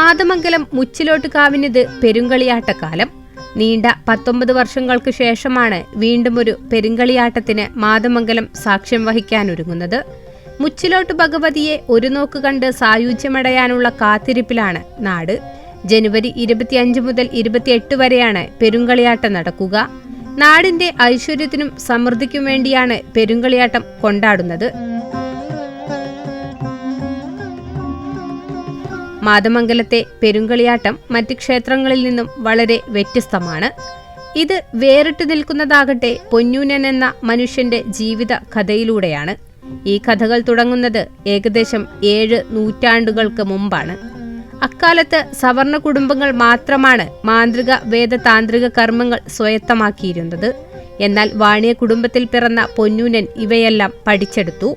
മാതമംഗലം മുച്ചിലോട്ടുകാവിനിത് പെരുങ്കളിയാട്ടക്കാലം. നീണ്ട 19 വർഷങ്ങൾക്ക് ശേഷമാണ് വീണ്ടും ഒരു പെരുങ്കളിയാട്ടത്തിന് മാതമംഗലം സാക്ഷ്യം വഹിക്കാനൊരുങ്ങുന്നത്. മുച്ചിലോട്ട് ഭഗവതിയെ ഒരു നോക്ക് കണ്ട് സായുജ്യമടയാനുള്ള കാത്തിരിപ്പിലാണ് നാട്. ജനുവരി 25 മുതൽ 28 വരെയാണ് പെരുങ്കളിയാട്ടം നടക്കുക. നാടിന്റെ ഐശ്വര്യത്തിനും സമൃദ്ധിക്കും വേണ്ടിയാണ് പെരുങ്കളിയാട്ടം കൊണ്ടാടുന്നത്. മാതമംഗലത്തെ പെരുങ്കളിയാട്ടം മറ്റ് ക്ഷേത്രങ്ങളിൽ നിന്നും വളരെ വ്യത്യസ്തമാണ്. ഇത് വേറിട്ട് നിൽക്കുന്നതാകട്ടെ പൊന്നൂനൻ എന്ന മനുഷ്യന്റെ ജീവിത കഥയിലൂടെയാണ്. ഈ കഥകൾ തുടങ്ങുന്നത് ഏകദേശം 7 നൂറ്റാണ്ടുകൾക്ക് മുമ്പാണ്. അക്കാലത്ത് സവർണ കുടുംബങ്ങൾ മാത്രമാണ് മാന്ത്രിക വേദതാന്ത്രിക കർമ്മങ്ങൾ സ്വായത്തമാക്കിയിരുന്നത്. എന്നാൽ വാണിയ കുടുംബത്തിൽ പിറന്ന പൊന്നൂനൻ ഇവയെല്ലാം പഠിച്ചെടുത്തു.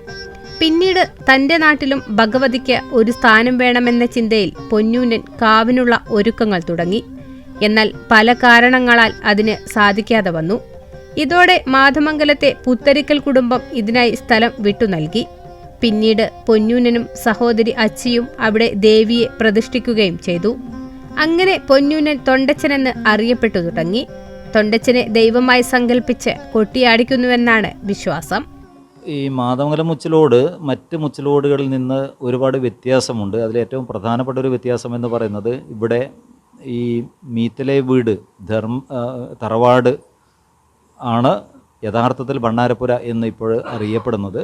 പിന്നീട് തന്റെ നാട്ടിലും ഭഗവതിക്ക് ഒരു സ്ഥാനം വേണമെന്ന ചിന്തയിൽ പൊന്നൂനൻ കാവിനുള്ള ഒരുക്കങ്ങൾ തുടങ്ങി. എന്നാൽ പല കാരണങ്ങളാൽ അതിന് സാധിക്കാതെ വന്നു. ഇതോടെ മാതമംഗലത്തെ പുത്തരിക്കൽ കുടുംബം ഇതിനായി സ്ഥലം വിട്ടു നൽകി. പിന്നീട് പൊന്നൂനനും സഹോദരി അച്ചിയും അവിടെ ദേവിയെ പ്രതിഷ്ഠിക്കുകയും ചെയ്തു. അങ്ങനെ പൊന്നൂനൻ തൊണ്ടച്ചനെന്ന് അറിയപ്പെട്ടു തുടങ്ങി. തൊണ്ടച്ചനെ ദൈവമായി സങ്കല്പിച്ച് കൊട്ടിയാടിക്കുന്നുവെന്നാണ് വിശ്വാസം. ഈ മാതമംഗലം മുച്ചിലോട് മറ്റ് മുച്ചിലോടുകളിൽ നിന്ന് ഒരുപാട് വ്യത്യാസമുണ്ട്. അതിലേറ്റവും പ്രധാനപ്പെട്ട ഒരു വ്യത്യാസം എന്ന് പറയുന്നത് ഇവിടെ ഈ മീത്തലെ വീട് തറവാട് ആണ് യഥാർത്ഥത്തിൽ ഭണ്ണാരപ്പുര എന്ന് ഇപ്പോൾ അറിയപ്പെടുന്നത്.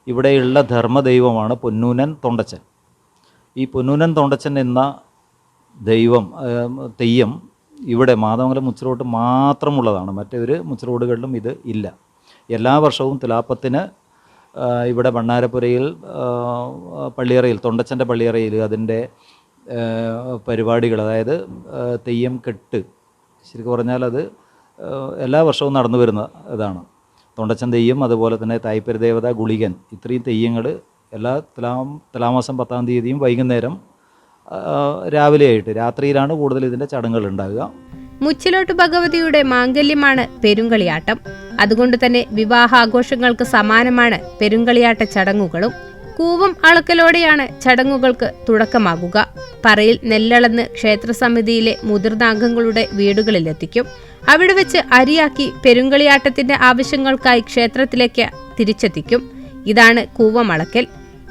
ഇവിടെയുള്ള ധർമ്മദൈവമാണ് പൊന്നൂനൻ തൊണ്ടച്ചൻ. ഈ പൊന്നൂനൻ തൊണ്ടച്ചൻ എന്ന ദൈവം തെയ്യം ഇവിടെ മാതമംഗലം മുച്ചിലോട്ട് മാത്രമുള്ളതാണ്. മറ്റൊരു മുച്ചിലോടുകളിലും ഇത് ഇല്ല. എല്ലാ വർഷവും തുലാപ്പത്തിന് ഇവിടെ ഭണ്ണാരപ്പുരയിൽ പള്ളിയറയിൽ തൊണ്ടച്ചൻ്റെ പള്ളിയറയിൽ അതിൻ്റെ പരിപാടികൾ, അതായത് തെയ്യം കെട്ട്, ശരിക്കും പറഞ്ഞാൽ അത് എല്ലാ വർഷവും നടന്നു വരുന്ന ഇതാണ്. തൊണ്ടച്ചൻ തെയ്യം, അതുപോലെ തന്നെ തായ്പരദേവത, ഗുളികൻ, ഇത്രയും തെയ്യങ്ങൾ എല്ലാ തുലാമാസം 10-ാം തീയതിയും വൈകുന്നേരം രാവിലെയായിട്ട്, രാത്രിയിലാണ് കൂടുതൽ ഇതിൻ്റെ ചടങ്ങുകൾ ഉണ്ടാകുക. മുച്ചിലോട്ട് ഭഗവതിയുടെ മാംഗല്യമാണ് പെരുങ്കളിയാട്ടം. അതുകൊണ്ട് തന്നെ വിവാഹാഘോഷങ്ങൾക്ക് സമാനമാണ് പെരുങ്കളിയാട്ട ചടങ്ങുകളും. കൂവം അളക്കലോടെയാണ് ചടങ്ങുകൾക്ക് തുടക്കമാകുക. പറയിൽ നെല്ലളന്ന് ക്ഷേത്രസമിതിയിലെ മുതിർന്ന അംഗങ്ങളുടെ വീടുകളിലെത്തിക്കും. അവിടെ വെച്ച് അരിയാക്കി പെരുങ്കളിയാട്ടത്തിന്റെ ആവശ്യങ്ങൾക്കായി ക്ഷേത്രത്തിലേക്ക് തിരിച്ചെത്തിക്കും. ഇതാണ് കൂവമളക്കൽ.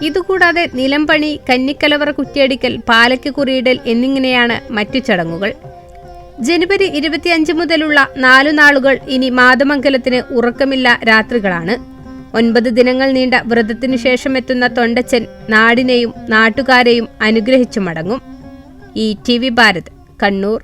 ഇതുകൂടാതെ നിലംപണി, കന്നിക്കലവറ കുറ്റിയടിക്കൽ, പാലയ്ക്ക് കുറിയിടൽ എന്നിങ്ങനെയാണ് മറ്റു ചടങ്ങുകൾ. ജനുവരി 25 മുതലുള്ള 4 നാളുകൾ ഇനി മാതമംഗലത്തിന് ഉറക്കമില്ല രാത്രികളാണ്. 9 ദിനങ്ങൾ നീണ്ട വ്രതത്തിനു ശേഷം എത്തുന്ന തൊണ്ടച്ചൻ നാടിനെയും നാട്ടുകാരെയും അനുഗ്രഹിച്ചു മടങ്ങും. ETV ഭാരത്, കണ്ണൂർ.